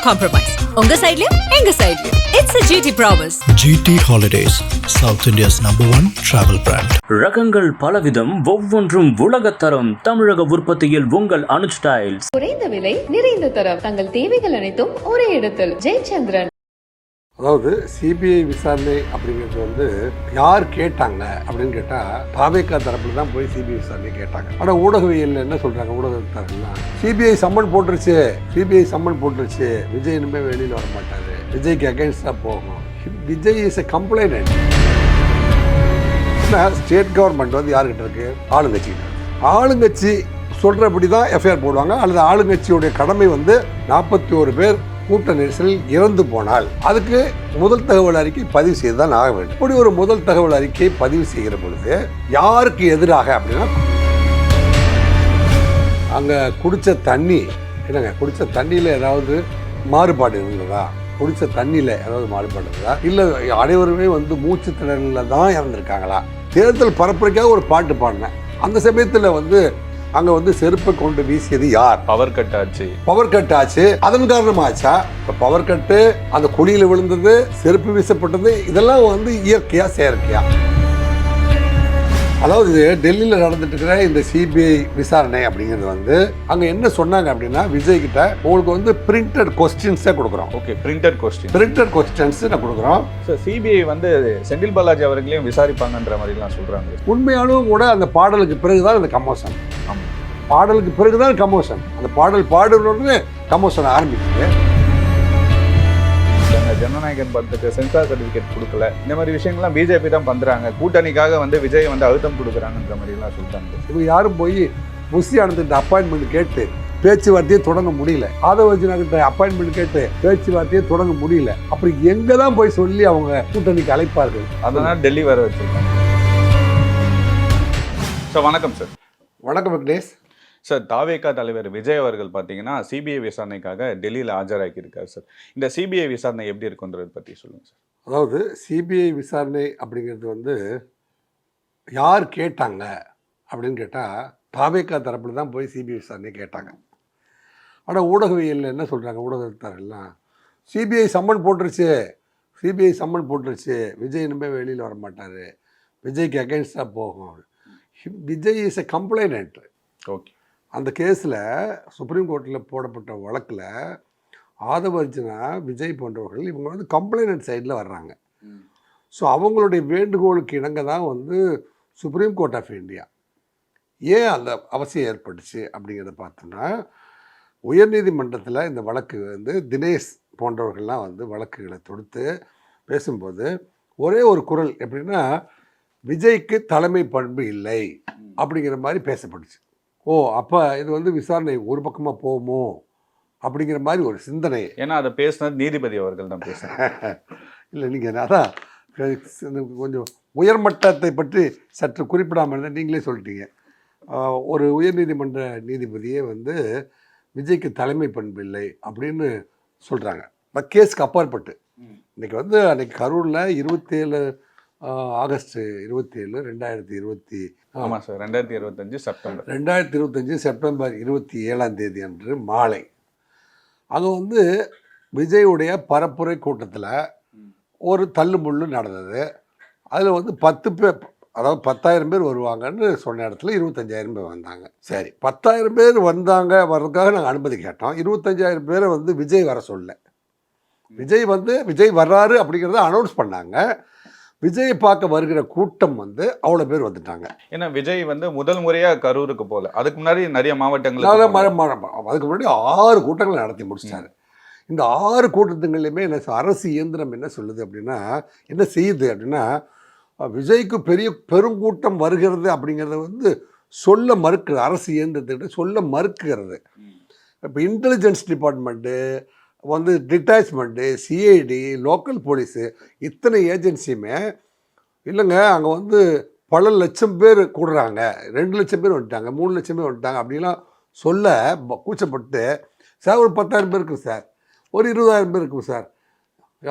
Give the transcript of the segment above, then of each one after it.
compromise. உங்க சைடுலயும் எங்க சைடுலயும். It's a GT promise. GT Holidays, South India's #1 travel brand. ரகங்கள் பலவிதம், ஒவ்வொன்றும் உலகத்தரம். தமிழக உற்பத்தியில் உங்கள் அனுஜ் ஸ்டைல்ஸ். குறைந்த விலை, நிறைந்த தரம். தங்கள் தேவைகள் அனைத்தும் ஒரே இடத்தில். ஜெயச்சந்திரன். அதாவது சிபிஐ விசாரணை அப்படிங்கிறது வந்து யார் கேட்டாங்க அப்படின்னு கேட்டால் தாவேகா தரப்புல தான் போய் சிபிஐ விசாரணை கேட்டாங்க. ஆனால் ஊடகவியல் என்ன சொல்கிறாங்க, ஊடகத்தாரெல்லாம் சிபிஐ சம்மன் போட்டுருச்சு, விஜய் இனிமே வெளியில் வர மாட்டார், விஜய்க்கு அகேன்ஸ்டாக போகும். Vijay is a complaint. State government வந்து யாருக்கிட்ட இருக்கு? ஆளுங்கட்சிக்கிட்ட. ஆளுங்கட்சி சொல்கிறபடி தான் எஃப்ஐஆர் போடுவாங்க. அல்லது ஆளுங்கட்சியுடைய கடமை வந்து 41 பேர் கூட்ட நெரிசலில் இறந்து போனால் அதுக்கு முதல் தகவல் அறிக்கை பதிவு செய்து தான் ஆக வேண்டும். இப்படி ஒரு முதல் தகவல் அறிக்கை பதிவு செய்கிற பொழுது யாருக்கு எதிராக அப்படின்னா, அங்கே குடித்த தண்ணி என்னங்க, குடித்த தண்ணியில் ஏதாவது மாறுபாடு இருந்ததா, குடித்த தண்ணியில் ஏதாவது மாறுபாடு இருந்ததா, இல்லை அனைவருமே வந்து மூச்சு திணறலில் தான் இறந்துருக்காங்களா? தேர்தல் பரப்புரைக்காக ஒரு பாட்டு பாடினேன். அந்த சமயத்தில் வந்து அங்க வந்து செருப்பை கொண்டு வீசியது யார்? பவர் கட் ஆச்சு. அதன் காரணமாச்சா? பவர் கட்டு, அந்த குழியில விழுந்தது, செருப்பு வீசப்பட்டது, இதெல்லாம் வந்து இயற்கையா செயற்கையா? அதாவது டெல்லியில் நடந்துட்டு இருக்கிற இந்த சிபிஐ விசாரணை அப்படிங்கிறது வந்து அங்க என்ன சொன்னாங்க அப்படின்னா, விஜய் கிட்ட உங்களுக்கு வந்து பிரிண்டட் கொஸ்டின்ஸே கொடுக்குறோம். ஓகே, பிரிண்டட் கொஸ்டின்ஸ் நான் கொடுக்குறோம். சிபிஐ வந்து செந்தில் பாலாஜி அவர்களையும் விசாரிப்பாங்கன்ற மாதிரிலாம் சொல்றாங்க. உண்மையாலும் கூட அந்த பாடலுக்கு பிறகுதான் அந்த கமோஷன். பாடலுக்கு பிறகுதான் கமோஷன். அந்த பாடல் பாடுறோன்னு கமோஷன் ஆரம்பிக்குது. ஜனநாயகன் படத்துக்கு சென்சார் சர்டிபிகேட் கொடுக்கல, இந்த மாதிரி விஷயங்கள்லாம் பிஜேபி தான் பண்றாங்க. கூட்டணிக்காக வந்து விஜய் வந்து அழுத்தம் கொடுக்குறாங்கன்ற மாதிரி எல்லாம் சொல்லிட்டாங்க. இவங்க யாரும் போய் புஷி ஆனந்த் அப்பாயின்மெண்ட் கேட்டு பேச்சுவார்த்தையை தொடங்க முடியல. ஆதவர்ஜுனாகிட்ட அப்பாயின்மெண்ட் கேட்டு பேச்சுவார்த்தையை தொடங்க முடியல. அப்படி எங்க தான் போய் சொல்லி அவங்க கூட்டணிக்கு அழைப்பார்கள்? அதனால டெல்லி வர வச்சிருக்காங்க. சார் வணக்கம். சார் வணக்கம் வெங்கடேஷ். சார், தாவேகா தலைவர் விஜய் அவர்கள் பார்த்தீங்கன்னா சிபிஐ விசாரணைக்காக டெல்லியில் ஆஜராகி இருக்கார். சார், இந்த சிபிஐ விசாரணை எப்படி இருக்குன்றதை பற்றி சொல்லுங்கள் சார். அதாவது சிபிஐ விசாரணை அப்படிங்கிறது வந்து யார் கேட்டாங்க அப்படின்னு கேட்டால் தாவேகா தரப்பில் தான் போய் சிபிஐ விசாரணை கேட்டாங்க. ஆனால் ஊடகவியல் என்ன சொல்கிறாங்க, ஊடகத்தாரெல்லாம் சிபிஐ சம்மன் போட்டுருச்சு, விஜய் இனிமே வெளியில் வர மாட்டார், விஜய்க்கு அகேன்ஸ்டாக போகும். Vijay is a complaint. Okay, அந்த கேஸில் சுப்ரீம் கோர்ட்டில் போடப்பட்ட வழக்கில் ஆதவர்ஜுனா, விஜய் போன்றவர்கள் இவங்க வந்து கம்ப்ளைண்ட் சைடில் வர்றாங்க. ஸோ அவங்களுடைய வேண்டுகோளுக்கு இணங்க தான் வந்து சுப்ரீம் கோர்ட் ஆஃப் இந்தியா ஏன் அந்த அவசியம் ஏற்பட்டுச்சு அப்படிங்கிறத பார்த்தோம்னா, உயர்நீதிமன்றத்தில் இந்த வழக்கு வந்து தினேஷ் போன்றவர்கள்லாம் வந்து வழக்குகளை தொடுத்து பேசும்போது ஒரே ஒரு குரல் எப்படின்னா, விஜய்க்கு தலைமை பண்பு இல்லை அப்படிங்கிற மாதிரி பேசப்பட்டுச்சு. அப்போ இது வந்து விசாரணை ஒரு பக்கமாக போகுமோ அப்படிங்கிற மாதிரி ஒரு சிந்தனை. ஏன்னா அதை பேசினது நீதிபதி அவர்கள் தான் பேசுகிறாங்க. இல்லை, நீங்கள் அதான் கொஞ்சம் உயர்மட்டத்தை பற்றி சற்று குறிப்பிடாமல் இருந்தால் நீங்களே சொல்லிட்டீங்க. ஒரு உயர்நீதிமன்ற நீதிபதியே வந்து விஜய்க்கு தலைமை பண்பு இல்லை அப்படின்னு சொல்கிறாங்க. கேஸுக்கு அப்பாற்பட்டு இன்றைக்கி வந்து அன்றைக்கி கரூரில் 27 ஆகஸ்ட் 27, 2020. ஆமாம் சார், 2025 செப்டம்பர் 27 அன்று மாலை அங்கே வந்து விஜயுடைய பரப்புரை கூட்டத்தில் ஒரு தள்ளுமுள்ளு நடந்தது. அதில் வந்து 10 பேர், அதாவது 10,000 பேர் வருவாங்கன்னு சொன்ன இடத்துல 25,000 பேர் வந்தாங்க. சரி, 10,000 பேர் வர்றதுக்காக நாங்கள் அனுமதி கேட்டோம். 25,000 பேரை வந்து விஜய் வர சொல்ல. விஜய் வர்றாரு அப்படிங்கிறத அனௌன்ஸ் பண்ணாங்க. விஜயை பார்க்க வருகிற கூட்டம் வந்து அவ்வளோ பேர் வந்துட்டாங்க. ஏன்னா விஜய் வந்து முதல் முறையாக கரூருக்கு போகல, அதுக்கு முன்னாடி நிறைய மாவட்டங்கள், அதுக்கு முன்னாடி 6 கூட்டங்களை நடத்தி முடிச்சிட்டாரு. இந்த 6 கூட்டத்துங்களையுமே என்ன அரசு இயந்திரம் என்ன சொல்லுது அப்படின்னா, என்ன செய்யுது அப்படின்னா, விஜய்க்கு பெருங்கூட்டம் வருகிறது அப்படிங்கிறத வந்து சொல்ல மறுக்கிறது. அரசு இயந்திரத்திட்ட சொல்ல மறுக்கிறது. இப்போ இன்டெலிஜென்ஸ் டிபார்ட்மெண்ட்டு வந்து, டிட்டாச்மெண்ட்டு, சிஐடி, லோக்கல் போலீஸு, இத்தனை ஏஜென்சியுமே இல்லைங்க அங்கே வந்து பல லட்சம் பேர் கூடுறாங்க, 2 லட்சம் பேர் வந்துட்டாங்க, 3 லட்சம் பேர் வந்துட்டாங்க அப்படிலாம் சொல்ல கூச்சப்பட்டு, சார் ஒரு 10,000 பேர் இருக்குது சார், ஒரு 20,000 பேர் இருக்குது சார்,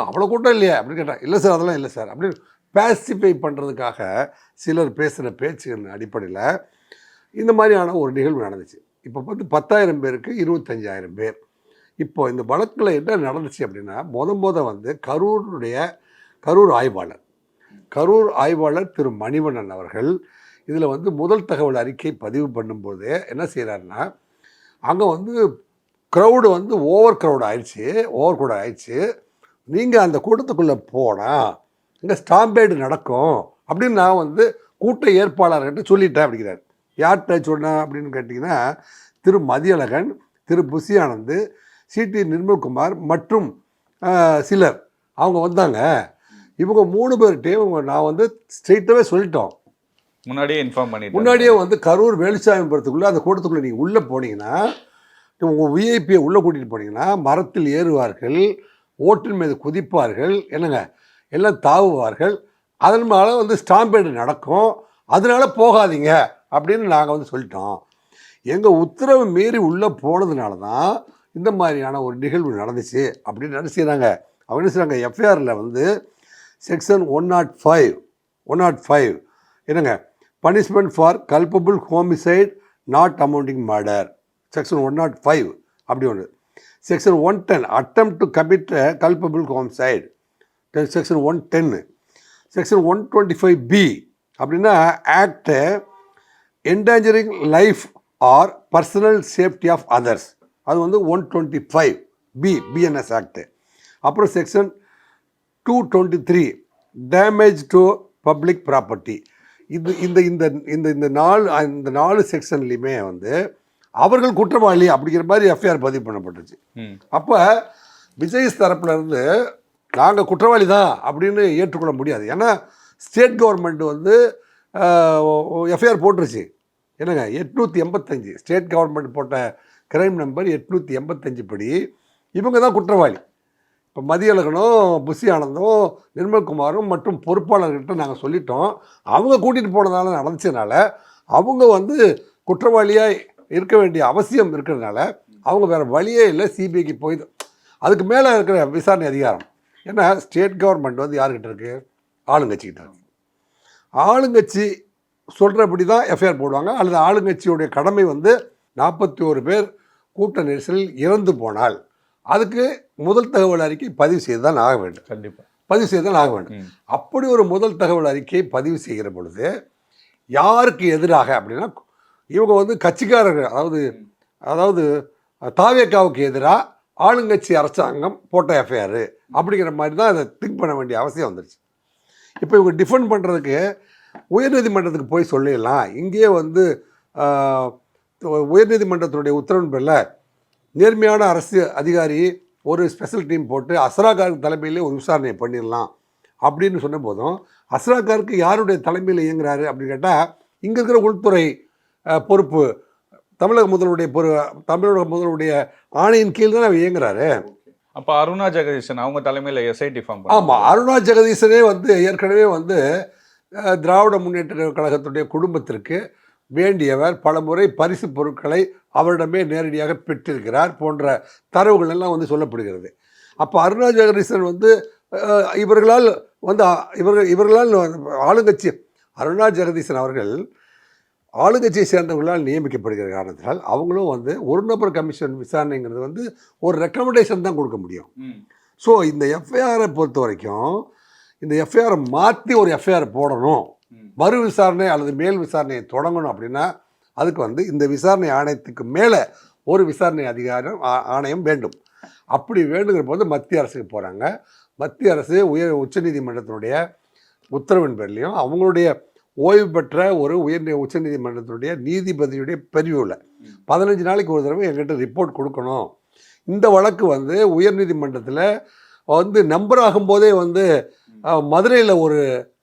அவ்வளோ கூட்டம் இல்லையா அப்படின்னு கேட்டால், இல்லை சார் அதெல்லாம் இல்லை சார் அப்படின்னு பேசிஃபை பண்ணுறதுக்காக சிலர் பேசுகிற பேச்சுகளின் அடிப்படையில் இந்த மாதிரியான ஒரு நிகழ்வு நடந்துச்சு. இப்போ பார்த்து 10,000 பேருக்கு 25,000 பேர். இப்போ இந்த வழக்கில் என்ன நடந்துச்சு அப்படின்னா வந்து கரூர் ஆய்வாளர் திரு மணிவண்ணன் அவர்கள் இதில் வந்து முதல் தகவல் அறிக்கை பதிவு பண்ணும்போது என்ன செய்கிறாருன்னா, அங்கே வந்து க்ரௌடு வந்து ஓவர் க்ரௌட் ஆயிடுச்சு, நீங்கள் அந்த கூட்டத்துக்குள்ளே போனால் இங்கே ஸ்டாம்பேடு நடக்கும் அப்படின்னு நான் வந்து கூட்ட ஏற்பாளர்கிட்ட சொல்லிட்டேன் அப்படிங்கிறார். யார்கிட்ட சொன்னேன் அப்படின்னு கேட்டிங்கன்னா, திரு மதியழகன், திரு புசி ஆனந்த், சிடி நிர்மல்குமார் மற்றும் சிலர் அவங்க வந்தாங்க. இவங்க 3 பேர்கிட்டையும் நான் வந்து ஸ்ட்ரெயிட்டாகவே சொல்லிட்டோம். முன்னாடியே வந்து கரூர் வேலுசாமிபுரத்துக்குள்ளே அந்த கூட்டத்துக்குள்ளே நீங்கள் உள்ளே போனீங்கன்னா, உங்கள் விஐபியை உள்ளே கூட்டிகிட்டு போனீங்கன்னா மரத்தில் ஏறுவார்கள், ஓட்டின் மீது குதிப்பார்கள், என்னங்க எல்லாம் தாவுவார்கள், அதன் மேலே வந்து ஸ்டாம்பேடு நடக்கும், அதனால போகாதீங்க அப்படின்னு நாங்கள் வந்து சொல்லிட்டோம். எங்கள் உத்தரவு மீறி உள்ளே போனதுனால தான் இந்த மாதிரியான ஒரு நிகழ்வு நடந்துச்சு அப்படின்னு என்ன செய்கிறாங்க. அவங்க என்ன செய்கிறாங்க, எஃப்ஐஆரில் வந்து செக்ஷன் 105 என்னங்க, punishment for culpable homicide not amounting murder, section 105 அப்படி ஒன்று. Section 110 attempt to commit culpable homicide, section 110. Section 125B அப்படின்னா act endangering life or personal safety of others, அது வந்து 125B பிஎன்எஸ் ஆக்ட். அப்புறம் section 223 damage to public property. இந்த 4 செக்ஷன்லையுமே வந்து அவர்கள் குற்றவாளி அப்படிங்கிற மாதிரி எஃப்ஐஆர் பதிவு பண்ணப்பட்டுச்சு. அப்போ விஜய் தரப்புல இருந்து நாங்கள் குற்றவாளி தான் அப்படின்னு ஏற்றுக்கொள்ள முடியாது. ஏன்னா ஸ்டேட் கவர்மெண்ட் வந்து எஃப்ஐஆர் போட்டுருச்சு. என்னங்க 885 ஸ்டேட் கவர்மெண்ட் போட்ட கிரைம் நம்பர் 885 படி இவங்க தான் குற்றவாளி. இப்போ மதியழகனும் புசி ஆனந்தும் நிர்மல்குமாரும் மற்றும் பொறுப்பாளர்கிட்ட நாங்கள் சொல்லிட்டோம். அவங்க கூட்டிகிட்டு போனதால நடந்துச்சதுனால அவங்க வந்து குற்றவாளியாக இருக்க வேண்டிய அவசியம் இருக்கிறதுனால அவங்க வேறு வழியே இல்லை, சிபிஐக்கு போய் அதுக்கு மேலே இருக்கிற விசாரணை அதிகாரம். ஏன்னா ஸ்டேட் கவர்மெண்ட் வந்து யார்கிட்ட இருக்குது, ஆளுங்கட்சிக்கிட்ட இருக்குது. ஆளுங்கட்சி சொல்கிறபடி தான் எஃப்ஐஆர் போடுவாங்க. அல்லது ஆளுங்கட்சியுடைய கடமை வந்து 41 பேர் கூட்ட நெரிசலில் இறந்து போனால் அதுக்கு முதல் தகவல் அறிக்கை பதிவு செய்து தான் ஆக வேண்டும். கண்டிப்பாக பதிவு செய்து தான் ஆக வேண்டும். அப்படி ஒரு முதல் தகவல் அறிக்கை பதிவு செய்கிற பொழுது யாருக்கு எதிராக அப்படின்னா, இவங்க வந்து கட்சிக்காரர்கள், அதாவது தாவேக்காவுக்கு எதிராக ஆளுங்கட்சி அரசாங்கம் போட்ட எஃப்ஐஆர் அப்படிங்கிற மாதிரி தான் அதை திங்க் பண்ண வேண்டிய அவசியம் வந்துருச்சு. இப்போ இவங்க டிஃபெண்ட் பண்ணுறதுக்கு உயர்நீதிமன்றத்துக்கு போய் சொல்லிடலாம். இங்கேயே வந்து உயர்நீதிமன்றத்தினுடைய உத்தரவின் பேரில் நேர்மையான அரசு அதிகாரி ஒரு ஸ்பெஷல் டீம் போட்டு அஸ்ராகார் தலைமையிலே ஒரு விசாரணையை பண்ணிடலாம் அப்படின்னு சொன்ன போதும், அஸ்ராகாருக்கு யாருடைய தலைமையில் இயங்குறாரு அப்படின்னு கேட்டால் இங்கே இருக்கிற உள்துறை பொறுப்பு தமிழக முதல்வருடைய ஆணையின் கீழ் தான் அவர் இயங்குறாரு. அப்போ அருணா ஜெகதீசன் அவங்க தலைமையில் எஸ்ஐடி ஃபார்ம். ஆமாம், அருணா ஜெகதீசனே வந்து ஏற்கனவே வந்து திராவிட முன்னேற்ற கழகத்துடைய குடும்பத்திற்கு வேண்டியவர், பல முறை பரிசு பொருட்களை அவரிடமே நேரடியாக பெற்றிருக்கிறார் போன்ற தரவுகள் எல்லாம் வந்து சொல்லப்படுகிறது. அப்போ அருணா ஜெகதீசன் வந்து இவர்களால் ஆளுங்கட்சி அருணா ஜெகதீசன் அவர்கள் ஆளுங்கட்சியை சேர்ந்தவர்களால் நியமிக்கப்படுகிற காரணத்தினால் அவங்களும் வந்து ஒரு நபர் கமிஷன் விசாரணைங்கிறது வந்து ஒரு ரெக்கமெண்டேஷன் தான் கொடுக்க முடியும். ஸோ இந்த எஃப்ஐஆரை பொறுத்த வரைக்கும் இந்த எஃப்ஐஆரை மாற்றி ஒரு எஃப்ஐஆர் போடணும், மறு விசாரணை அல்லது மேல் விசாரணையை தொடங்கணும் அப்படின்னா அதுக்கு வந்து இந்த விசாரணை ஆணையத்துக்கு மேலே ஒரு விசாரணை ஆணையம் வேண்டும். அப்படி வேண்டுங்கிற போது மத்திய அரசுக்கு போகிறாங்க. மத்திய அரசு உச்சநீதிமன்றத்தினுடைய உத்தரவின் பேர்லையும் அவங்களுடைய ஓய்வு பெற்ற ஒரு உச்சநீதிமன்றத்தினுடைய நீதிபதியுடைய பிரிவில் 15 நாளைக்கு ஒரு தடவை எங்கிட்ட ரிப்போர்ட் கொடுக்கணும். இந்த வழக்கு வந்து உயர்நீதிமன்றத்தில் வந்து நம்பர் ஆகும்போதே வந்து மதுரையில் ஒரு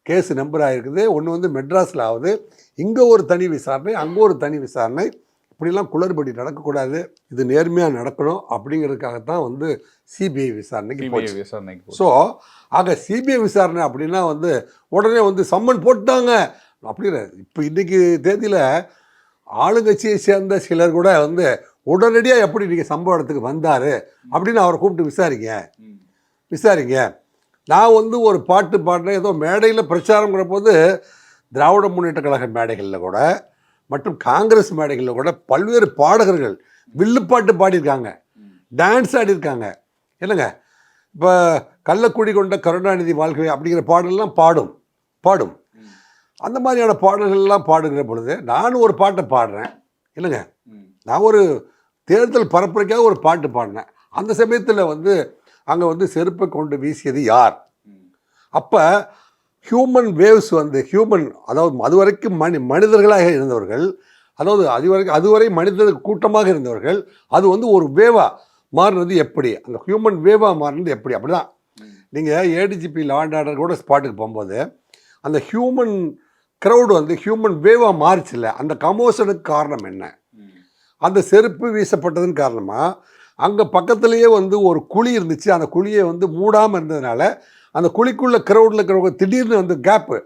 கேஸ் நம்பர் ஆகிருக்குது, ஒன்று வந்து மெட்ராஸில் ஆகுது, இங்கே ஒரு தனி விசாரணை, அங்கே ஒரு தனி விசாரணை. இப்படிலாம் குளறுபடி நடக்கக்கூடாது, இது நேர்மையாக நடக்கணும் அப்படிங்கிறதுக்காகத்தான் வந்து சிபிஐ விசாரணைக்கு. ஸோ ஆக சிபிஐ விசாரணை அப்படின்னா வந்து உடனே வந்து சம்மன் போட்டாங்க அப்படிங்கிற. இப்போ இன்றைக்கி தேதியில் ஆளுங்கட்சியை சேர்ந்த சிலர் கூட வந்து உடனடியாக எப்படி நீங்கள் சம்பவ இடத்துக்கு வந்தார் அப்படின்னு அவரை கூப்பிட்டு விசாரிங்க. நான் வந்து ஒரு பாட்டு பாடினேன், ஏதோ மேடையில் பிரச்சாரங்கிற போது திராவிட முன்னேற்ற கழக மேடைகளில் கூட மற்றும் காங்கிரஸ் மேடைகளில் கூட பல்வேறு பாடகர்கள் வில்லுப்பாட்டு பாடியிருக்காங்க. டான்ஸ் ஆடிருக்காங்க. என்னங்க இப்போ கள்ளக்குடி கொண்ட கருணாநிதி வாழ்க்கை அப்படிங்கிற பாடலாம் பாடும். அந்த மாதிரியான பாடல்கள்லாம் பாடுகிற பொழுது நானும் ஒரு பாட்டை பாடுறேன். இல்லைங்க, நான் ஒரு தேர்தல் பரப்புரைக்காக ஒரு பாட்டு பாடினேன். அந்த சமயத்தில் வந்து அங்கே வந்து செருப்பை கொண்டு வீசியது யார்? அப்போ ஹியூமன் வேவ்ஸ் வந்து அதாவது அதுவரைக்கும் மனிதர்களாக இருந்தவர்கள், அதாவது அதுவரை மனித கூட்டமாக இருந்தவர்கள், அது வந்து ஒரு வேவா மாறினது எப்படி? அந்த ஹியூமன் வேவா மாறினது எப்படி? அப்படிதான் நீங்கள் ஏடிஜிபி லா அண்ட் ஆர்டர் கூட ஸ்பாட்டுக்கு போகும்போது அந்த ஹியூமன் க்ரௌடு வந்து ஹியூமன் வேவா மாறிச்சு இல்லை? அந்த கமோஷனுக்கு காரணம் என்ன? அந்த செருப்பு வீசப்பட்டதுன்னு காரணமாக அங்கே பக்கத்துலேயே வந்து ஒரு குழி இருந்துச்சு. அந்த குழியை வந்து மூடாமல் இருந்ததுனால அந்த குழிக்குள்ள க்ரௌடில் இருக்கிறவங்க திடீர்னு வந்து கேப்பு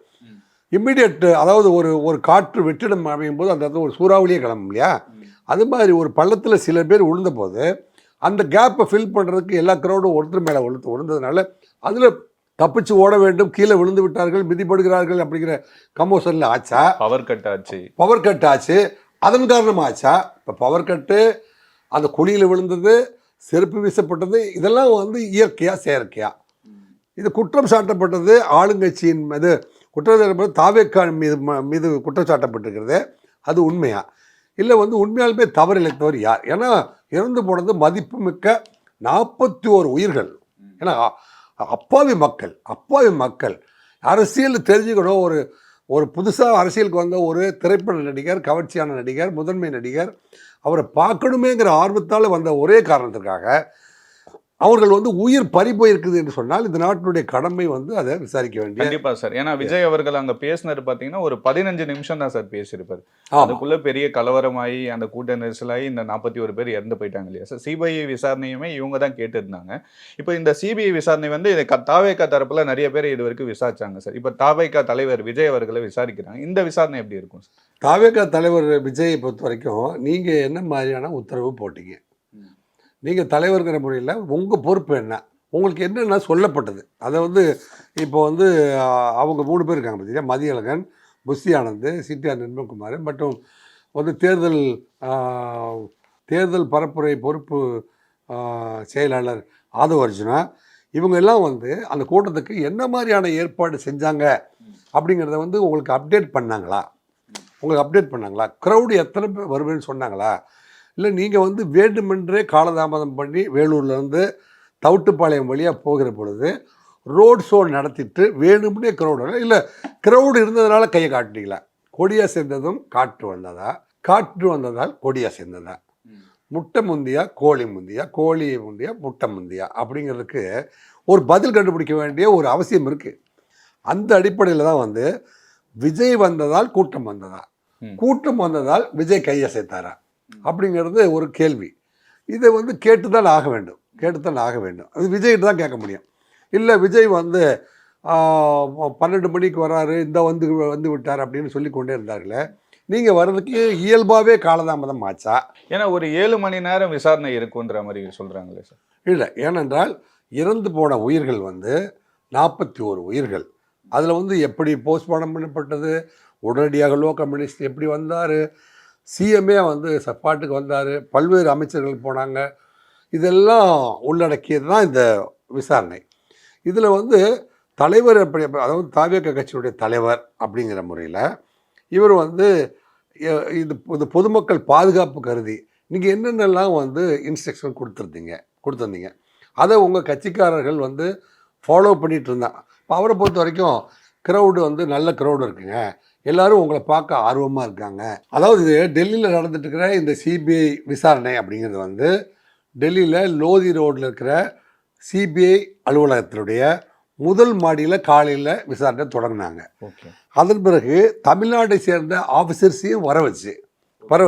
இம்மிடியட், அதாவது ஒரு காற்று வெற்றிடம் அமையும் போது அந்த இடத்துல ஒரு சூறாவளியே கிளம்பும் இல்லையா? அது மாதிரி ஒரு பள்ளத்தில் சில பேர் விழுந்த போது அந்த கேப்பை ஃபில் பண்ணுறதுக்கு எல்லா க்ரௌடும் ஒருத்தர் மேலே விழுந்ததுனால அதில் தப்பிச்சு ஓட வேண்டும், கீழே விழுந்து விட்டார்கள், மிதிப்படுகிறார்கள் அப்படிங்கிற கமோஷனில் ஆச்சா? பவர் கட் ஆச்சு. அதன் காரணமாக ஆச்சா? இப்போ பவர் கட்டு, அந்த குழியில் விழுந்தது, செருப்பு வீசப்பட்டது, இதெல்லாம் வந்து இயற்கையாக செயற்கையா? இது குற்றம் சாட்டப்பட்டது ஆளுங்கட்சியின் மீது, குற்றம் தாவேக்கா மீது குற்றம் சாட்டப்பட்டிருக்கிறது. அது உண்மையா? இல்லை வந்து உண்மையாலுமே தவறு இழைத்தவர் யார்? ஏன்னா இறந்து போனது மதிப்புமிக்க 41 உயிர்கள். ஏன்னா அப்பாவி மக்கள் அரசியல் தெரிஞ்சுக்கணும். ஒரு புதுசாக அரசியலுக்கு வந்த ஒரு திரைப்பட நடிகர், கவர்ச்சியான நடிகர், முதன்மை நடிகர், அவரை பார்க்கணுமேங்கிற ஆர்வத்தால் வந்த ஒரே காரணத்திற்காக அவர்கள் வந்து உயிர் பறி போயிருக்குது என்று சொன்னால் இந்த நாட்டினுடைய கடமை வந்து அதை விசாரிக்க வேண்டிய. கண்டிப்பா சார். ஏன்னா விஜய் அவர்கள் அங்க பேசினாரு பாத்தீங்கன்னா ஒரு 15 நிமிஷம் தான் சார் பேசியிருப்பாரு. அதுக்குள்ள பெரிய கலவரமாயி அந்த கூட்ட நெரிசலாகி இந்த 41 பேர் இறந்து போயிட்டாங்க இல்லையா சார்? சிபிஐ விசாரணையுமே இவங்க தான் கேட்டிருந்தாங்க. இப்போ இந்த சிபிஐ விசாரணை வந்து தாவேக்கா தரப்புல நிறைய பேர் இது வரைக்கும் விசாரிச்சாங்க சார். இப்போ தாவேக்கா தலைவர் விஜய் அவர்களை விசாரிக்கிறாங்க. இந்த விசாரணை எப்படி இருக்கும் சார்? தாவேக்கா தலைவர் விஜயை பொறுத்த வரைக்கும் நீங்க என்ன மாதிரியான உத்தரவு போட்டீங்க? நீங்கள் தலைவர்கிற முறையில் உங்கள் பொறுப்பு என்ன? உங்களுக்கு என்னென்ன சொல்லப்பட்டது? அதை வந்து இப்போ வந்து அவங்க 3 பேர் இருக்காங்க பார்த்தீங்கன்னா, மதியழகன், புஷி ஆனந்த், சிடிஆர் நிர்மல்குமார் மற்றும் வந்து தேர்தல் பரப்புரை பொறுப்பு செயலாளர் ஆதவ அர்ஜுனா, இவங்க எல்லாம் வந்து அந்த கூட்டத்துக்கு என்ன மாதிரியான ஏற்பாடு செஞ்சாங்க அப்படிங்கிறத வந்து உங்களுக்கு அப்டேட் பண்ணாங்களா? க்ரௌடு எத்தனை பேர் வருவேன்னு சொன்னாங்களா? இல்லை நீங்கள் வந்து வேண்டுமென்றே காலதாமதம் பண்ணி வேலூர்லேருந்து தவுட்டுப்பாளையம் வழியாக போகிற பொழுது ரோட் ஷோ நடத்திட்டு வேணும்னே க்ரௌடு, இல்லை க்ரௌடு இருந்ததுனால கையை காட்டுனீங்களா? கொடியாக சேர்ந்ததும் காற்று வந்ததால் கொடியாக சேர்ந்ததா? முட்டை முந்தியா கோழி முந்தியா, கோழி முந்தியா முட்டை முந்தியா அப்படிங்கிறதுக்கு ஒரு பதில் கண்டுபிடிக்க வேண்டிய ஒரு அவசியம் இருக்குது. அந்த அடிப்படையில் தான் வந்து விஜய் வந்ததால் கூட்டம் வந்ததால் விஜய் கையை சேர்த்தாரா அப்படிங்கிறது ஒரு கேள்வி. இதை வந்து கேட்டுத்தான் ஆக வேண்டும். அது விஜய்கிட்ட தான் கேட்க முடியும். இல்லை விஜய் வந்து 12 மணிக்கு வராரு, இந்த வந்து விட்டார் அப்படின்னு சொல்லி கொண்டே இருந்தார்களே, நீங்கள் வர்றதுக்கு இயல்பாகவே காலதாமதம் ஆச்சா? ஏன்னா ஒரு 7 மணி நேரம் விசாரணை இருக்குன்ற மாதிரி சொல்கிறாங்களே சார். இல்லை, ஏனென்றால் இறந்து போன உயிர்கள் வந்து 41 உயிர்கள். அதில் வந்து எப்படி போஸ்ட்மார்ட்டம் பண்ணப்பட்டது, உடனடியாக லோ கம்யூனிஸ்ட் எப்படி வந்தார், சிஎம்ஏ வந்து சப்பாட்டுக்கு வந்தார், பல்வேறு அமைச்சர்கள் போனாங்க, இதெல்லாம் உள்ளடக்கியது தான் இந்த விசாரணை. இதில் வந்து தலைவர் அதாவது தாவேக்கா கட்சியுடைய தலைவர் அப்படிங்கிற முறையில் இவர் வந்து இது பொதுமக்கள் பாதுகாப்பு கருதி நீங்கள் என்னென்னலாம் வந்து இன்ஸ்ட்ரக்ஷன் கொடுத்துருந்தீங்க அதை உங்கள் கட்சிக்காரர்கள் வந்து ஃபாலோ பண்ணிகிட்டு இருந்தாங்க. இப்போ அவரை பொறுத்த வரைக்கும் க்ரௌடு வந்து நல்ல க்ரௌடு இருக்குங்க, எல்லாரும் உங்களை பார்க்க ஆர்வமாக இருக்காங்க. அதாவது டெல்லியில் நடந்துட்டு இருக்கிற இந்த சிபிஐ விசாரணை அப்படிங்கிறது வந்து டெல்லியில் லோதி ரோடில் இருக்கிற சிபிஐ அலுவலகத்தினுடைய முதல் மாடியில் காலையில் விசாரணை தொடங்கினாங்க. அதன் பிறகு தமிழ்நாட்டை சேர்ந்த ஆஃபீஸர்ஸையும் வர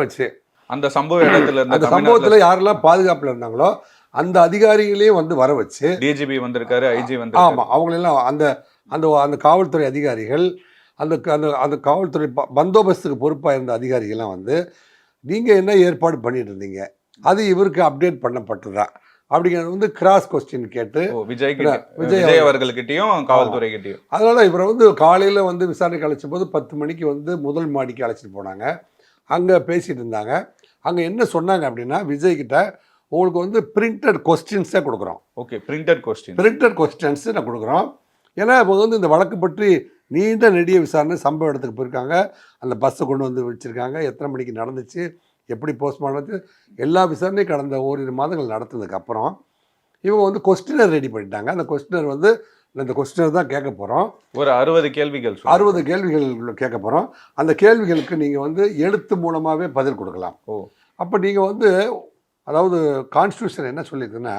வச்சு அந்த சம்பவத்தில் யாரெல்லாம் பாதுகாப்பில் இருந்தாங்களோ அந்த அதிகாரிகளையும் வந்து வர வச்சு, டிஜிபி வந்திருக்காரு, ஐஜி வந்து, ஆமாம், அவங்களெல்லாம் அந்த காவல்துறை அதிகாரிகள், அந்த காவல்துறை பந்தோபஸ்துக்கு பொறுப்பாக இருந்த அதிகாரிகள்லாம் வந்து நீங்கள் என்ன ஏற்பாடு பண்ணிட்டு இருந்தீங்க, அது இவருக்கு அப்டேட் பண்ணப்பட்டதா அப்படிங்கிறது வந்து கிராஸ் கொஸ்டின் கேட்டு விஜய் அவர்கள்கிட்டையும் காவல்துறைகிட்டையும். அதனால் இவரை வந்து காலையில் வந்து விசாரணைக்கு அழைச்ச போது 10 மணிக்கு வந்து முதல் மாடிக்கு அழைச்சிட்டு போனாங்க. அங்கே பேசிகிட்டு இருந்தாங்க. அங்கே என்ன சொன்னாங்க அப்படின்னா, விஜய்கிட்ட உங்களுக்கு வந்து பிரிண்டட் கொஸ்டின்ஸே கொடுக்குறோம். ஓகே, பிரிண்டட் கொஸ்டின்ஸ் நான் கொடுக்குறோம். ஏன்னா இப்போ வந்து இந்த வழக்கு பற்றி நீண்ட நெடிய விசாரணை, சம்பவ இடத்துக்கு போயிருக்காங்க, அந்த பஸ்ஸை கொண்டு வந்து வச்சுருக்காங்க, எத்தனை மணிக்கு நடந்துச்சு, எப்படி போஸ்ட்மார்ட்டம், எல்லா விசாரணையும் கடந்த ஓரிரு மாதங்கள் நடத்துனதுக்கப்புறம் இவங்க வந்து கொஸ்டினர் ரெடி பண்ணிட்டாங்க. அந்த கொஸ்டினர் வந்து இந்த கொஸ்டினர் தான் கேட்க போகிறோம். ஒரு 60 கேள்விகள் கேட்க போகிறோம். அந்த கேள்விகளுக்கு நீங்கள் வந்து எழுத்து மூலமாகவே பதில் கொடுக்கலாம். அப்போ நீங்கள் வந்து அதாவது கான்ஸ்டியூஷன் என்ன சொல்லியிருக்குன்னா,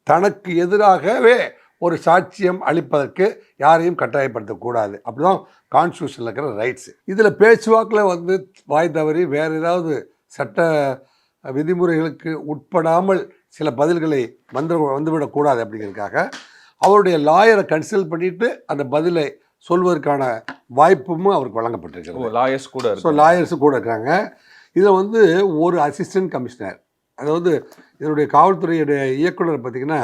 தனக்கு எதிராகவே ஒரு சாட்சியம் அளிப்பதற்கு யாரையும் கட்டாயப்படுத்தக்கூடாது. அப்படிதான் கான்ஸ்டியூஷனில் இருக்கிற ரைட்ஸ். இதில் பேச்சுவாக்கில் வந்து வாய் தவறி வேறு ஏதாவது சட்ட விதிமுறைகளுக்கு உட்படாமல் சில பதில்களை வந்துவிடக்கூடாது அப்படிங்கிறதுக்காக அவருடைய லாயரை கன்சல்ட் பண்ணிட்டு அந்த பதிலை சொல்வதற்கான வாய்ப்பும் அவருக்கு வழங்கப்பட்டிருக்கிறது. லாயர்ஸு கூட இருக்காங்க. இதில் வந்து ஒரு அசிஸ்டன்ட் கமிஷனர், அதாவது இதனுடைய காவல்துறையுடைய இயக்குனர் பார்த்திங்கன்னா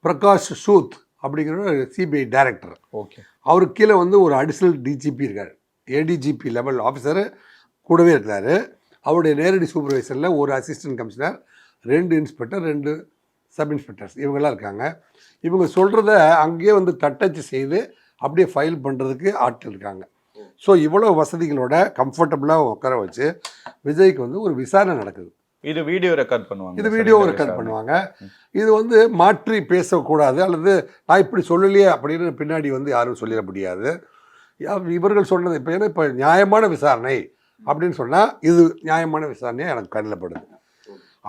பிரகாஷ் சூத் அப்படிங்கிற சிபிஐ டைரக்டர். ஓகே, அவருக்கு கீழே வந்து ஒரு அடிஷ்னல் டிஜிபி இருக்கார், ஏடிஜிபி லெவல் ஆஃபீஸரு கூடவே இருக்கிறாரு. அவருடைய நேரடி சூப்பர்வைசரில் ஒரு assistant commissioner, 2 inspector, 2 sub inspectors இவங்கெல்லாம் இருக்காங்க. இவங்க சொல்கிறத அங்கேயே வந்து தட்டச்சு செய்து அப்படியே ஃபைல் பண்ணுறதுக்கு ஆட்கள் இருக்காங்க. ஸோ இவ்வளோ வசதிகளோட கம்ஃபர்டபுளாக உட்கார வச்சு விஜய்க்கு வந்து ஒரு விசாரணை நடக்குது. இது வீடியோ ரெக்கார்ட் பண்ணுவாங்க. இது வந்து மாற்றி பேசக்கூடாது, அல்லது நான் இப்படி சொல்லலையே அப்படின்னு பின்னாடி வந்து யாரும் சொல்லிட முடியாது. இவர்கள் சொன்னது இப்போ ஏன்னா இப்போ நியாயமான விசாரணை அப்படின்னு சொன்னால் இது நியாயமான விசாரணையாக எனக்கு கருதப்படுது.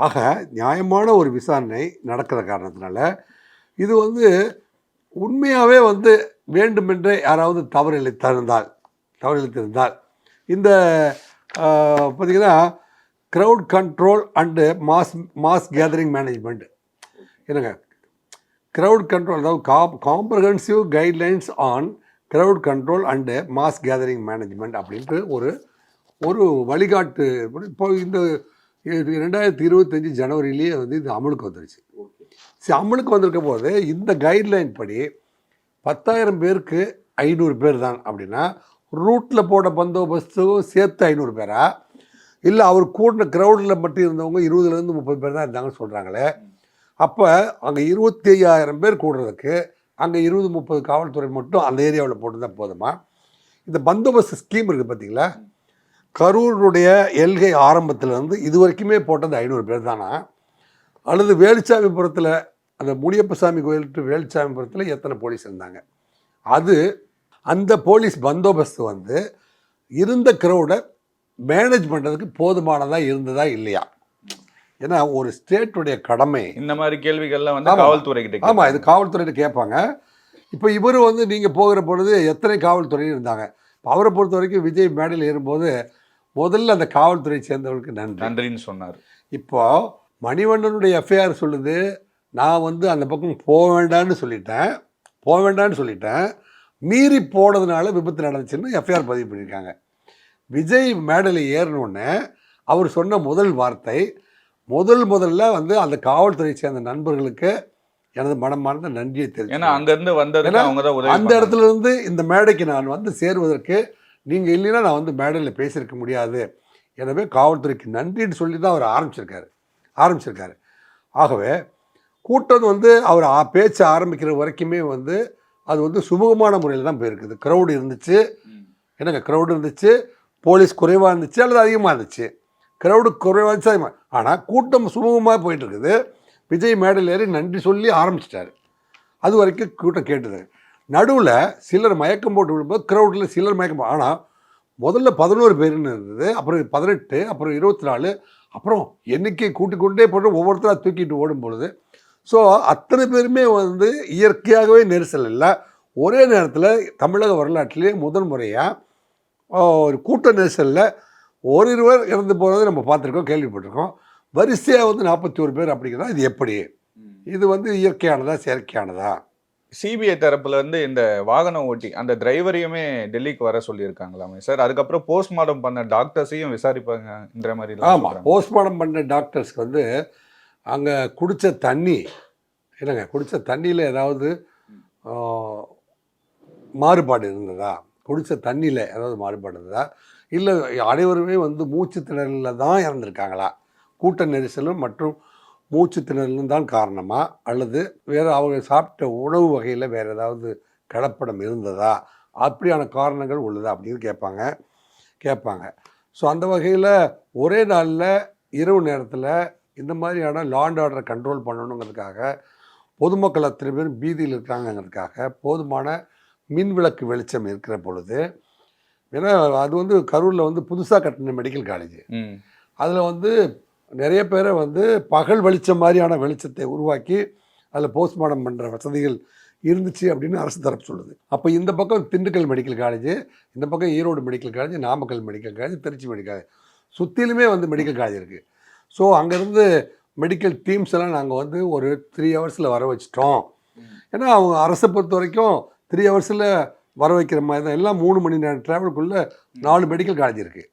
ஆக நியாயமான ஒரு விசாரணை நடக்கிற காரணத்தினால இது வந்து உண்மையாகவே வந்து வேண்டுமென்றே யாராவது தவறிழைத்திருந்தால் இந்த பார்த்திங்கன்னா crowd control and mass gathering management என்னங்க க்ரௌட் கண்ட்ரோல், அதாவது comprehensive guidelines on crowd control and mass gathering management அப்படின்ட்டு ஒரு வழிகாட்டு. இப்போ இந்த 2025 ஜனவரியிலேயே வந்து இது அமலுக்கு வந்துருச்சு. அமலுக்கு வந்திருக்க போது இந்த கைட்லைன் படி 10,000 பேருக்கு 500 பேர் தான் அப்படின்னா ரூட்டில் போட பந்தோபஸ்தும் சேர்த்து 500 பேரா, இல்லை அவர் கூட்டின க்ரௌடில் மட்டும் இருந்தவங்க 20லேருந்து 30 பேர் தான் இருந்தாங்கன்னு சொல்கிறாங்களே. அப்போ அங்கே 25,000 பேர் கூடுறதுக்கு அங்கே 20-30 காவல்துறை மட்டும் அந்த ஏரியாவில் போட்டுதான் போதுமா? இந்த பந்தோபஸ்து ஸ்கீம் இருக்குது பார்த்தீங்களா, கரூருடைய எல்கை ஆரம்பத்திலேருந்து இது வரைக்குமே போட்டது 500 பேர் தானா, அல்லது வேலுச்சாமிபுரத்தில் அந்த முனியப்பசாமி கோயில்ட்டு வேலுச்சாமிபுரத்தில் எத்தனை போலீஸ் இருந்தாங்க, அந்த போலீஸ் பந்தோபஸ்து வந்து இருந்த க்ரௌடை மேனேஜ் பண்ணுறதுக்கு போதுமானதாக இருந்ததா இல்லையா? ஏன்னா ஒரு ஸ்டேட்டுடைய கடமை இந்த மாதிரி கேள்விகள்லாம் வந்து காவல்துறைகிட்ட. ஆமாம், இது காவல்துறையிட்ட கேட்பாங்க. இப்போ இவர் வந்து நீங்கள் போகிற பொழுது எத்தனை காவல்துறையும் இருந்தாங்க. இப்போ அவரை பொறுத்த வரைக்கும் விஜய் மேடையில் ஏறும்போது முதல்ல அந்த காவல்துறை சேர்ந்தவர்களுக்கு நன்றின்னு சொன்னார். இப்போ மணிவண்ணனுடைய எஃப்ஐஆர் சொல்லுது, நான் வந்து அந்த பக்கம் போக வேண்டான்னு சொல்லிட்டேன், மீறி போனதுனால விபத்து நடந்துச்சுன்னு எஃப்ஐஆர் பதிவு பண்ணியிருக்காங்க. விஜய் மேடையில் ஏறினோடனே அவர் சொன்ன முதல் வார்த்தை, முதல்ல வந்து அந்த காவல்துறை சேர்ந்த நண்பர்களுக்கு எனது மனமார்ந்த நன்றியை தெரிவித்தேன். அந்த இடத்துல இருந்து இந்த மேடைக்கு நான் வந்து சேருவதற்கு நீங்கள் இல்லைன்னா நான் வந்து மேடையில் பேசியிருக்க முடியாது, எனவே காவல்துறைக்கு நன்றின்னு சொல்லி தான் அவர் ஆரம்பிச்சிருக்காரு. ஆகவே கூட்டம் வந்து அவர் பேச்ச ஆரம்பிக்கிற வரைக்குமே வந்து அது வந்து சுமூகமான முறையில் தான் போயிருக்குது. க்ரௌடு இருந்துச்சு, போலீஸ் குறைவாக இருந்துச்சு அல்லது அதிகமாக இருந்துச்சு, க்ரௌடு குறைவாக இருந்துச்சு அதிகமாக, ஆனால் கூட்டம் சுமூகமாக போயிட்டுருக்குது. விஜய் மேடையில் ஏறி நன்றி சொல்லி ஆரம்பிச்சிட்டாரு. அது வரைக்கும் கூட்டம் கேட்டுது. நடுவில் சிலர் மயக்கம் போட்டு விடும்போது க்ரௌடில் சிலர் மயக்கம், ஆனால் முதல்ல 11 பேருன்னு இருந்தது, அப்புறம் 18, அப்புறம் 24, அப்புறம் எண்ணிக்கை கூட்டிக்கொண்டே போட்டு ஒவ்வொருத்தராக தூக்கிட்டு ஓடும் பொழுது ஸோ அத்தனை பேருமே வந்து இயற்கையாகவே நெரிசல் இல்லை. ஒரே நேரத்தில் தமிழக வரலாற்றிலே முதல் முறையாக ஒரு கூட்ட நெரிசலில் ஓரிருவர் இறந்து போகிறத நம்ம பார்த்துருக்கோம், கேள்விப்பட்டிருக்கோம். வரிசையாக வந்து 41 பேர் அப்படிங்கிறதா இது எப்படி? இது வந்து இயற்கையானதா செயற்கையானதா? சிபிஐ தரப்புல இருந்து இந்த வாகனம் ஓட்டி அந்த டிரைவரையுமே டெல்லிக்கு வர சொல்லியிருக்காங்களாமே சார். அதுக்கப்புறம் போஸ்ட்மார்ட்டம் பண்ண டாக்டர்ஸையும் விசாரிப்பாங்கன்ற மாதிரி. ஆமாம், போஸ்ட்மார்ட்டம் பண்ண டாக்டர்ஸ்க்கு வந்து அங்கே குடித்த தண்ணியில் ஏதாவது மாறுபாடு இருந்ததா, இல்லை அனைவருமே வந்து மூச்சு திணறலில் தான் இறந்துருக்காங்களா, கூட்ட நெரிசலும் மற்றும் மூச்சு திணறலும் தான் காரணமா, அல்லது வேறு அவங்க சாப்பிட்ட உணவு வகையில் வேறு ஏதாவது கலப்படம் இருந்ததா, அப்படியான காரணங்கள் உள்ளதா அப்படின்னு கேட்பாங்க. ஸோ அந்த வகையில் ஒரே நாளில் இரவு நேரத்தில் இந்த மாதிரியான லா அண்ட் ஆர்டரை கண்ட்ரோல் பண்ணணுங்கிறதுக்காக பொதுமக்கள் அத்தனை பேரும் பீதியில் இருக்காங்கிறதுக்காக போதுமான மின்விளக்கு வெளிச்சம் இருக்கிற பொழுது, ஏன்னா அது வந்து கரூரில் வந்து புதுசாக கட்டின மெடிக்கல் காலேஜ், அதில் வந்து நிறைய பேரை வந்து பகல் வெளிச்சம் மாதிரியான வெளிச்சத்தை உருவாக்கி அதில் போஸ்ட்மார்ட்டம் பண்ணுற வசதிகள் இருந்துச்சு அப்படின்னு அரசு தரப்பு சொல்லுது. அப்போ இந்த பக்கம் திண்டுக்கல் மெடிக்கல் காலேஜ், இந்த பக்கம் Erode medical college, Namakkal medical college, Trichy medical college, சுற்றிலுமே வந்து மெடிக்கல் காலேஜ் இருக்குது. ஸோ அங்கேருந்து மெடிக்கல் டீம்ஸ் எல்லாம் நாங்கள் வந்து ஒரு 3 ஹவர்ஸில் வர வச்சிட்டோம். ஏன்னா அவங்க அரசை பொறுத்த வரைக்கும் 3 ஹவர்ஸில் வர வைக்கிற மாதிரி தான். எல்லாம் 3 மணி நேரம் ட்ராவலுக்குள்ளே 4 மெடிக்கல் காலேஜ் இருக்குது.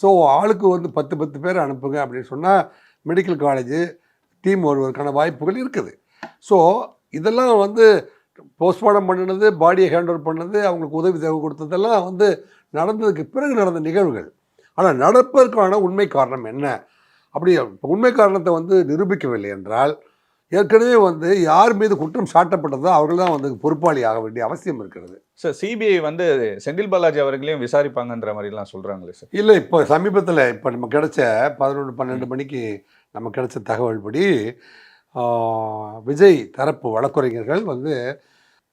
ஸோ ஆளுக்கு வந்து 10 பேர் அனுப்புங்க அப்படின்னு சொன்னால் மெடிக்கல் காலேஜ் டீம் வருவதற்கான வாய்ப்புகள் இருக்குது. ஸோ இதெல்லாம் வந்து போஸ்ட்மார்ட்டம் பண்ணினது, பாடியை ஹேண்ட் ஓவர் பண்ணது, அவங்களுக்கு உதவி தேவை கொடுத்ததெல்லாம் வந்து நடந்ததுக்கு பிறகு நடந்த நிகழ்வுகள். ஆனால் நடப்பதற்கான உண்மை காரணம் என்ன, அப்படி உண்மை காரணத்தை வந்து நிரூபிக்கவில்லை என்றால் ஏற்கனவே வந்து யார் மீது குற்றம் சாட்டப்பட்டதோ அவர்கள் தான் வந்து பொறுப்பாளி ஆக வேண்டிய அவசியம் இருக்கிறது. சார் சிபிஐ வந்து செந்தில் பாலாஜி அவர்களையும் விசாரிப்பாங்கன்ற மாதிரிலாம் சொல்கிறாங்களே சார். இல்லை, இப்போ சமீபத்தில் இப்போ நம்ம கிடைச்ச 11-12 மணிக்கு நம்ம கிடைச்ச தகவல் படி விஜய் தரப்பு வழக்கறிஞர்கள் வந்து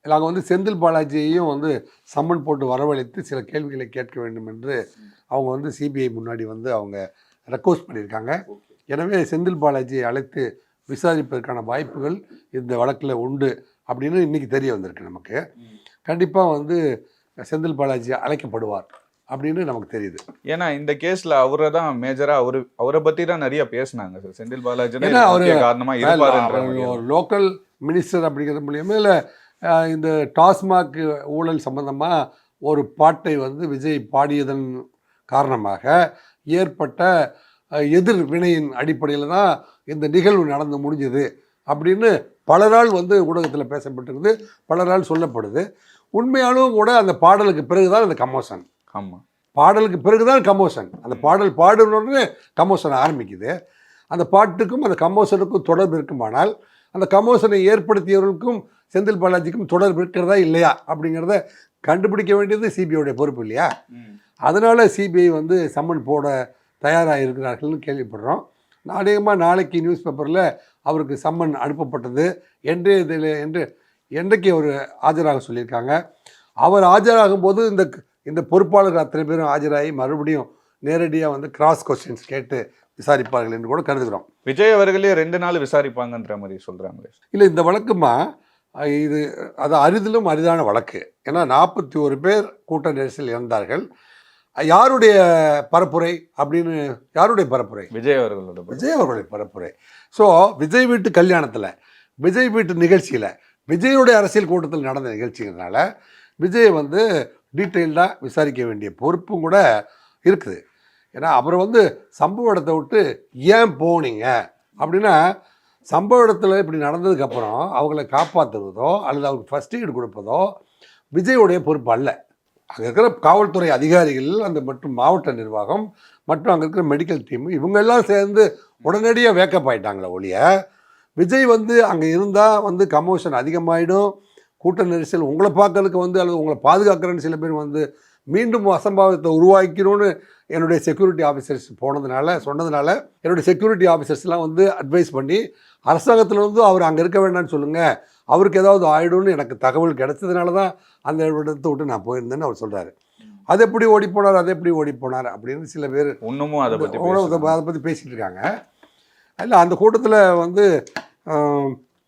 நாங்கள் வந்து செந்தில் பாலாஜியையும் வந்து சம்மன் போட்டு வரவழைத்து சில கேள்விகளை கேட்க வேண்டும் என்று அவங்க வந்து சிபிஐ முன்னாடி வந்து அவங்க ரெக்வஸ்ட் பண்ணியிருக்காங்க. எனவே செந்தில் பாலாஜியை அழைத்து விசாரிப்பதற்கான வாய்ப்புகள் இந்த வழக்கில் உண்டு அப்படின்னு இன்றைக்கி தெரிய வந்திருக்கு நமக்கு. கண்டிப்பாக வந்து செந்தில் பாலாஜி அழைக்கப்படுவார் அப்படின்னு நமக்கு தெரியுது. ஏன்னா இந்த கேஸில் அவரை தான் மேஜராக அவரை பற்றி தான் நிறைய பேசினாங்க சார். செந்தில் பாலாஜி காரணமாக இருப்பார், ஒரு லோக்கல் மினிஸ்டர் அப்படிங்கிறது மூலியமாக. இல்லை இந்த டாஸ்மாக் ஊழல் சம்பந்தமாக ஒரு பாட்டை வந்து விஜய் பாடியதன் காரணமாக ஏற்பட்ட எதிர் வினையின் அடிப்படையில் தான் இந்த நிகழ்வு நடந்து முடிஞ்சது அப்படின்னு பலரால் வந்து ஊடகத்தில் பேசப்பட்டிருக்குது, பலரால் சொல்லப்படுது. உண்மையாலும் கூட அந்த பாடலுக்கு பிறகுதான் அந்த கமோஷன். ஆமாம், பாடலுக்கு பிறகுதான் கமோஷன். அந்த பாடல் பாடுனோடனே கமோஷன் ஆரம்பிக்குது. அந்த பாட்டுக்கும் அந்த கமோஷனுக்கும் தொடர்பு இருக்குமானால் அந்த கமோஷனை ஏற்படுத்தியவர்களுக்கும் செந்தில் பாலாஜிக்கும் தொடர்பு இருக்கிறதா இல்லையா அப்படிங்கிறத கண்டுபிடிக்க வேண்டியது சிபிஐடைய பொறுப்பு இல்லையா? அதனால் சிபிஐ வந்து சம்மன் போட தயாராக இருக்கிறார்கள்னு கேள்விப்படுறோம். அநேகமாக நாளைக்கு நியூஸ் பேப்பரில் அவருக்கு சம்மன் அனுப்பப்பட்டது என்றைக்கு அவர் ஆஜராக சொல்லியிருக்காங்க. அவர் ஆஜராகும் போது இந்த பொறுப்பாளர்கள் அத்தனை பேரும் ஆஜராகி மறுபடியும் நேரடியாக வந்து கிராஸ் கொஸ்டின்ஸ் கேட்டு விசாரிப்பார்கள் என்று கூட கருதுகிறோம். விஜய் அவர்களே 2 நாள் விசாரிப்பாங்கன்ற மாதிரி சொல்கிறாங்களே. இல்லை, இந்த வழக்குமா அது அரிதிலும் அரிதான வழக்கு. ஏன்னா 41 பேர் கூட்ட நெரிசல் இறந்தார்கள். யாருடைய பரப்புரை அப்படின்னு, யாருடைய பரப்புரை? விஜய் அவர்களுடைய பரப்புரை. ஸோ விஜய் வீட்டு கல்யாணத்தில், விஜய் வீட்டு நிகழ்ச்சியில், விஜயுடைய அரசியல் கூட்டத்தில் நடந்த நிகழ்ச்சிங்கிறதுனால விஜயை வந்து டீட்டெயில்டாக விசாரிக்க வேண்டிய பொறுப்பும் கூட இருக்குது. ஏன்னா அப்புறம் வந்து சம்பவ இடத்தை விட்டு ஏன் போனீங்க அப்படின்னா, சம்பவ இடத்துல இப்படி நடந்ததுக்கப்புறம் அவங்கள காப்பாற்றுவதோ அல்லது அவங்களுக்கு ஃபஸ்ட் எய்டு கொடுப்பதோ விஜயுடைய பொறுப்பு அல்ல. அங்கே இருக்கிற காவல்துறை அதிகாரிகள் மற்றும் மாவட்ட நிர்வாகம் மற்றும் அங்கே இருக்கிற மெடிக்கல் டீம் இவங்கெல்லாம் சேர்ந்து உடனடியாக வேக்கப் ஆகிட்டாங்களே ஒழிய, விஜய் வந்து அங்கே இருந்தால் வந்து கமோஷன் அதிகமாகிடும், கூட்ட நெரிசல் உங்களை பார்க்கறதுக்கு வந்து அல்லது உங்களை பாதுகாக்கிறேன்னு சில பேர் வந்து மீண்டும் அசம்பாவிதத்தை உருவாக்கணும்னு என்னுடைய செக்யூரிட்டி ஆஃபீஸர்ஸ் சொன்னதுனால என்னுடைய செக்யூரிட்டி ஆஃபீஸர்ஸ்லாம் வந்து அட்வைஸ் பண்ணி அரசாங்கத்தில் வந்து அவர் அங்கே இருக்க வேண்டாம்னு சொல்லுங்கள், அவருக்கு ஏதாவது ஆயிடும்னு எனக்கு தகவல் கிடைச்சதுனால தான் அந்த இடத்தை விட்டு நான் போயிருந்தேன்னு அவர் சொல்கிறாரு. அது எப்படி ஓடி போனார் அப்படின்னு சில பேர் இன்னமும் அதை பற்றி பேசிகிட்டு இருக்காங்க. இல்லை, அந்த கூட்டத்தில் வந்து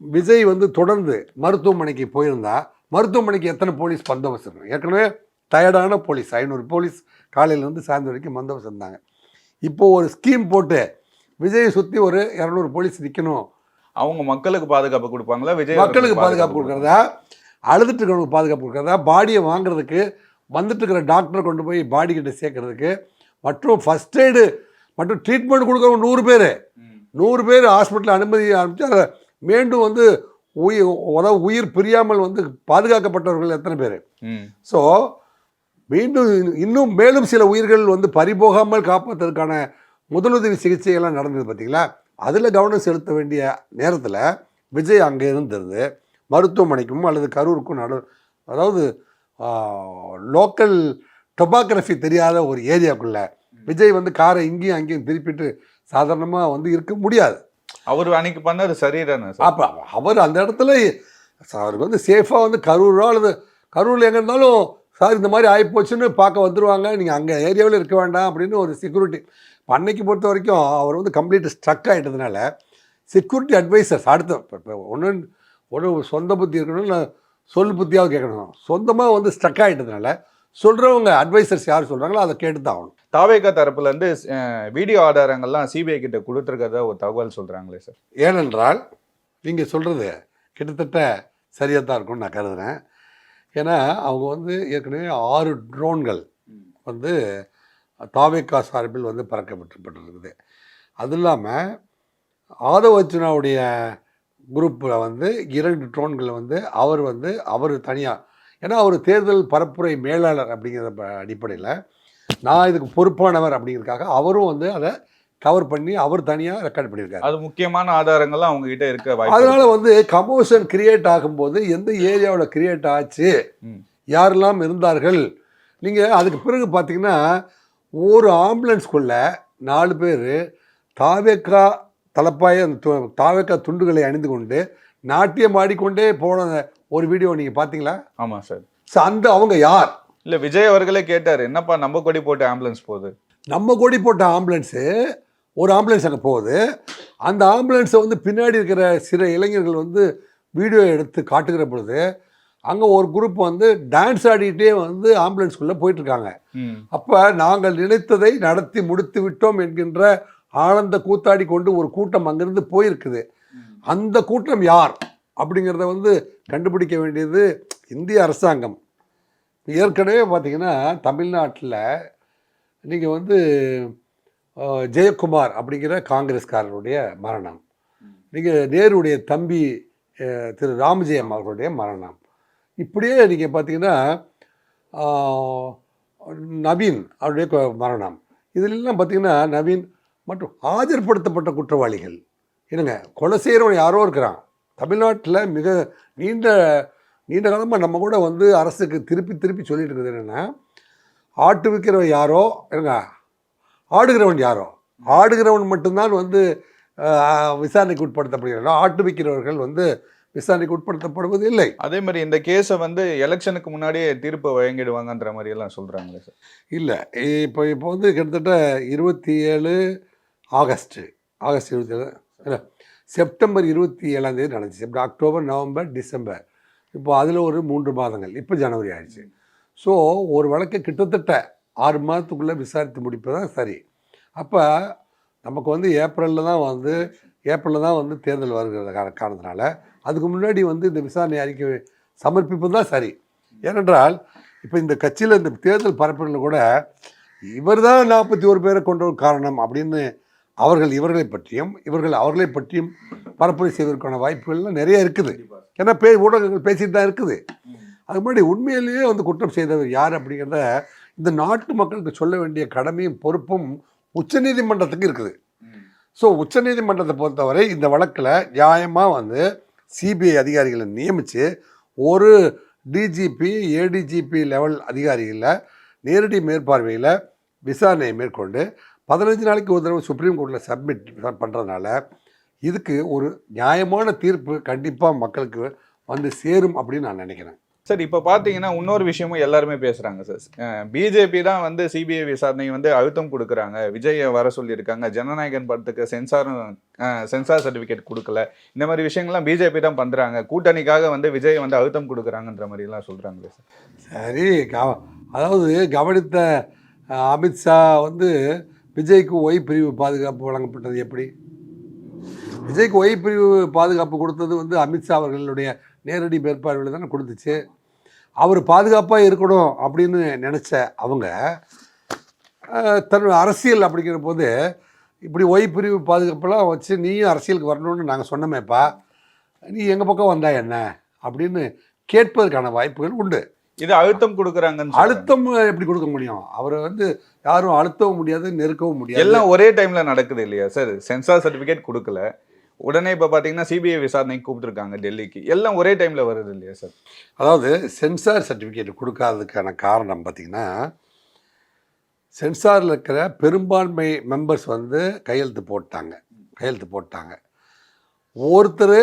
விஜய் வந்து தொடர்ந்து மருத்துவமனைக்கு போயிருந்தா, மருத்துவமனைக்கு எத்தனை போலீஸ் பந்தோபஸ்து இருக்கும்? ஏற்கனவே டயர்டான போலீஸ் 500 போலீஸ் காலையிலேருந்து சாயந்தரம் வரைக்கும் பந்தோபஸ்து இருந்தாங்க. இப்போது ஒரு ஸ்கீம் போட்டு விஜயை சுற்றி ஒரு 200 போலீஸ் நிற்கணும். அவங்க மக்களுக்கு பாதுகாப்பு கொடுப்பாங்களா? விஜய் மக்களுக்கு பாதுகாப்பு கொடுக்குறதா, அழுதுட்டு இருக்கிறவங்களுக்கு பாதுகாப்பு கொடுக்குறதா, பாடியை வாங்குறதுக்கு வந்துட்டு இருக்கிற டாக்டரை கொண்டு போய் பாடி கிட்ட சேர்க்கறதுக்கு, மற்றும் ஃபஸ்ட் எய்டு மற்றும் ட்ரீட்மெண்ட் கொடுக்குறவங்க 100 பேர் ஹாஸ்பிட்டலில் அனுமதி ஆரம்பித்து அதை மீண்டும் வந்து உயிர் பிரியாமல் வந்து பாதுகாக்கப்பட்டவர்கள் எத்தனை பேர்? ஸோ மீண்டும் இன்னும் மேலும் சில உயிர்கள் வந்து பறிபோகாமல் காப்பதற்கான முதலுதவி சிகிச்சையெல்லாம் நடந்தது பார்த்தீங்களா? அதில் கவனம் செலுத்த வேண்டிய நேரத்தில் விஜய் அங்கே இருந்திருந்து மருத்துவமனைக்கும் அல்லது கரூருக்கும் அதாவது லோக்கல் டொபாகிராஃபி தெரியாத ஒரு ஏரியாக்குள்ளே விஜய் வந்து காரை இங்கேயும் அங்கேயும் திருப்பிட்டு சாதாரணமாக வந்து இருக்க முடியாது. அவர் அன்னைக்கு பண்ணது சரிதானே சார்? அப்போ அவர் அந்த இடத்துல அவருக்கு வந்து சேஃபாக வந்து கரூரோ அல்லது கரூரில் எங்கே இருந்தாலும் சார் இந்த மாதிரி ஆகிப்போச்சுன்னு பார்க்க வந்துடுவாங்க, நீங்கள் அங்கே ஏரியாவில் இருக்க வேண்டாம் அப்படின்னு ஒரு செக்யூரிட்டி. அன்னைக்கு பொறுத்த வரைக்கும் அவர் வந்து கம்ப்ளீட் ஸ்ட்ரக் ஆகிட்டதுனால செக்யூரிட்டி அட்வைசர்ஸ் அடுத்த இப்போ ஒன்று சொந்த புத்தி இருக்கணும், இல்லை சொல் புத்தியாவது கேட்கணும். சொந்தமாக வந்து ஸ்ட்ரக் ஆகிட்டதுனால சொல்கிறவங்க அட்வைசர்ஸ் யார் சொல்கிறாங்களோ அதை கேட்டு தான் ஆகணும். தாவேகா தரப்புல இருந்து வீடியோ ஆதாரங்கள்லாம் சிபிஐ கிட்ட கொடுத்துருக்கதா ஒரு தகவல் சொல்கிறாங்களே சார். ஏனென்றால் நீங்கள் சொல்கிறது கிட்டத்தட்ட சரியாக தான் இருக்கும்னு நான் கருதுகிறேன். ஏன்னா அவங்க வந்து ஏற்கனவே 6 ட்ரோன்கள் வந்து தாவேகா சார்பில் வந்து பறக்கப்பட்டுருக்குது. அது இல்லாமல் ஆதவ் அர்ஜுனாவுடைய குரூப்பில் வந்து 2 ட்ரோன்களை வந்து அவர் தனியாக, ஏன்னா அவர் தேர்தல் பரப்புரை மேலாளர் அப்படிங்கிற அடிப்படையில் நான் இதுக்கு பொறுப்பானவர் அப்படிங்கிறதுக்காக அவரும் வந்து அதை கவர் பண்ணி அவர் தனியாக ரெக்கார்ட் பண்ணியிருக்காரு. அது முக்கியமான ஆதாரங்கள்லாம் அவங்க கிட்ட இருக்க வாய்ப்பு. அதனால வந்து கமோஷன் கிரியேட் ஆகும்போது எந்த ஏரியாவில் கிரியேட் ஆச்சு, யாரெல்லாம் இருந்தார்கள், நீங்கள் அதுக்கு பிறகு பார்த்தீங்கன்னா ஒரு ஆம்புலன்ஸ்குள்ளே 4 பேர் தாவேக்கா தலைப்பாய தாவேக்கா துண்டுகளை அணிந்து கொண்டு நாட்டியம் ஆடிக்கொண்டே போன ஒரு வீடியோ நீங்கள் பார்த்தீங்களா? ஆமாம் சார். அவங்க யார்? இல்லை, விஜய் அவர்களே கேட்டார், என்னப்பா நம்ம கொடி போட்டு ஆம்புலன்ஸ் போகுது. நம்ம கொடி போட்ட ஆம்புலன்ஸு ஒரு ஆம்புலன்ஸ் அங்கே போகுது. அந்த ஆம்புலன்ஸை வந்து பின்னாடி இருக்கிற சில இளைஞர்கள் வந்து வீடியோ எடுத்து காட்டுகிற பொழுது அங்கே ஒரு குரூப் வந்து டான்ஸ் ஆடிக்கிட்டே வந்து ஆம்புலன்ஸ்குள்ளே போயிட்டுருக்காங்க. அப்போ நாங்கள் நினைத்ததை நடத்தி முடித்து விட்டோம் என்கின்ற ஆனந்த கூத்தாடி கொண்டு ஒரு கூட்டம் அங்கேருந்து போயிருக்குது. அந்த கூட்டம் யார் அப்படிங்கிறத வந்து கண்டுபிடிக்க வேண்டியது இந்திய அரசாங்கம். ஏற்கனவே பார்த்திங்கன்னா தமிழ்நாட்டில் நீங்கள் வந்து ஜெயக்குமார் அப்படிங்கிற காங்கிரஸ்காரருடைய மரணம், நீங்கள் நேருடைய தம்பி திரு ராமஜெயம் அவர்களுடைய மரணம், இப்படியே நீங்கள் பார்த்தீங்கன்னா நவீன் அவருடைய மரணம், இதிலெல்லாம் பார்த்திங்கன்னா நவீன் மற்றும் ஆஜர்படுத்தப்பட்ட குற்றவாளிகள் என்னங்க கொலை செய்கிறவன் யாரோ இருக்கிறான். தமிழ்நாட்டில் மிக நீண்ட காலமாக நம்ம கூட வந்து அரசுக்கு திருப்பி சொல்லிட்டு இருக்குது என்னென்னா, ஆட்டு விற்கிறவன் யாரோ என்னங்க ஆடுகிறவன் யாரோ, ஆடுகிறவன் மட்டும்தான் வந்து விசாரணைக்கு உட்படுத்தப்படுகிறார்கள், ஆட்டு விற்கிறவர்கள் வந்து விசாரணைக்கு உட்படுத்தப்படுவது இல்லை. அதே மாதிரி இந்த கேஸை வந்து எலெக்ஷனுக்கு முன்னாடியே தீர்ப்பு வழங்கிடுவாங்கன்ற மாதிரி எல்லாம் சொல்கிறாங்களே சார். இல்லை, இப்போ வந்து கிட்டத்தட்ட 27 ஆகஸ்ட் 27 இல்லை செப்டம்பர் 27 நடந்துச்சு. அக்டோபர், நவம்பர், டிசம்பர், இப்போ அதில் ஒரு 3 மாதங்கள், இப்போ ஜனவரி ஆயிடுச்சு. ஸோ ஒரு வழக்கை கிட்டத்தட்ட 6 மாதத்துக்குள்ளே விசாரித்து முடிப்பதான் சரி. அப்போ நமக்கு வந்து ஏப்ரலில் தான் வந்து தேர்தல் வருகிற காரணத்தினால அதுக்கு முன்னாடி வந்து இந்த விசாரணை அறிக்கை சமர்ப்பிப்பது தான் சரி. ஏனென்றால் இப்போ இந்த கட்சியில் இந்த தேர்தல் பரப்புகளில் கூட இவர் தான் 41 பேரை கொண்ட காரணம் அப்படின்னு இவர்களை பற்றியும் அவர்களை பற்றியும் பரப்புரை செய்வதற்கான வாய்ப்புகள்லாம் நிறைய இருக்குது. ஏன்னா ஊடகங்கள் பேசிட்டு தான் இருக்குது. அது முன்னாடி உண்மையிலேயே வந்து குற்றம் செய்தவர் யார் அப்படிங்கிறத இந்த நாட்டு மக்களுக்கு சொல்ல வேண்டிய கடமையும் பொறுப்பும் உச்சநீதிமன்றத்துக்கு இருக்குது. ஸோ உச்சநீதிமன்றத்தை பொறுத்தவரை இந்த வழக்கில் நியாயமாக வந்து சிபிஐ அதிகாரிகளை நியமித்து ஒரு டிஜிபி, ஏடிஜிபி லெவல் அதிகாரிகளை நேரடி மேற்பார்வையில் விசாரணையை மேற்கொண்டு 15 நாளைக்கு ஒரு தடவை சுப்ரீம் கோர்ட்டில் சப்மிட் பண்ணுறதுனால இதுக்கு ஒரு நியாயமான தீர்ப்பு கண்டிப்பாக மக்களுக்கு வந்து சேரும் அப்படின்னு நான் நினைக்கிறேன். சார், இப்போ பார்த்தீங்கன்னா இன்னொரு விஷயமும் எல்லாருமே பேசுகிறாங்க சார். பிஜேபி தான் வந்து சிபிஐ விசாரணை வந்து அழுத்தம் கொடுக்குறாங்க, விஜயை வர சொல்லியிருக்காங்க, ஜனநாயகன் படத்துக்கு சென்சார் சர்டிஃபிகேட் கொடுக்கல, இந்த மாதிரி விஷயங்கள்லாம் பிஜேபி தான் பண்ணுறாங்க, கூட்டணிக்காக வந்து விஜய் வந்து அழுத்தம் கொடுக்குறாங்கன்ற மாதிரிலாம் சொல்கிறாங்களே சார். சரி, அதாவது கவனித்த அமித்ஷா வந்து விஜய்க்கு ஒய் பிரிவு பாதுகாப்பு வழங்கப்பட்டது எப்படி? விஜய்க்கு ஒய் பிரிவு பாதுகாப்பு கொடுத்தது வந்து அமித்ஷா அவர்களுடைய நேரடி மேற்பார்வையில் தானே கொடுத்துச்சு. அவர் பாதுகாப்பாக இருக்கணும் அப்படின்னு நினச்ச அவங்க தன் அரசியல் அப்படிங்கிற போது இப்படி ஒய் பிரிவு பாதுகாப்பெல்லாம் வச்சு நீயும் அரசியலுக்கு வரணும்னு நாங்கள் சொன்னோமேப்பா, நீ எங்கள் பக்கம் வந்தா என்ன அப்படின்னு கேட்பதற்கான வாய்ப்புகள் உண்டு. இது அழுத்தம் கொடுக்குறாங்கன்னு அழுத்தம் எப்படி கொடுக்க முடியும்? அவரை வந்து யாரும் அழுத்தவும் முடியாது, நெருக்கவும் முடியாது. எல்லாம் ஒரே டைம்ல நடக்குது இல்லையா சார்? சென்சார் சர்டிபிகேட் கொடுக்கல, உடனே இப்ப பாத்தீங்கன்னா சிபிஐ விசாரணைக்கு கூப்பிட்டுருக்காங்க டெல்லிக்கு, எல்லாம் ஒரே டைம்ல வருது இல்லையா சார்? அதாவது சென்சார் சர்டிஃபிகேட் கொடுக்காததுக்கான காரணம் பார்த்தீங்கன்னா, சென்சாரில் இருக்கிற பெரும்பான்மை மெம்பர்ஸ் வந்து கையெழுத்து போட்டாங்க. ஒருத்தர்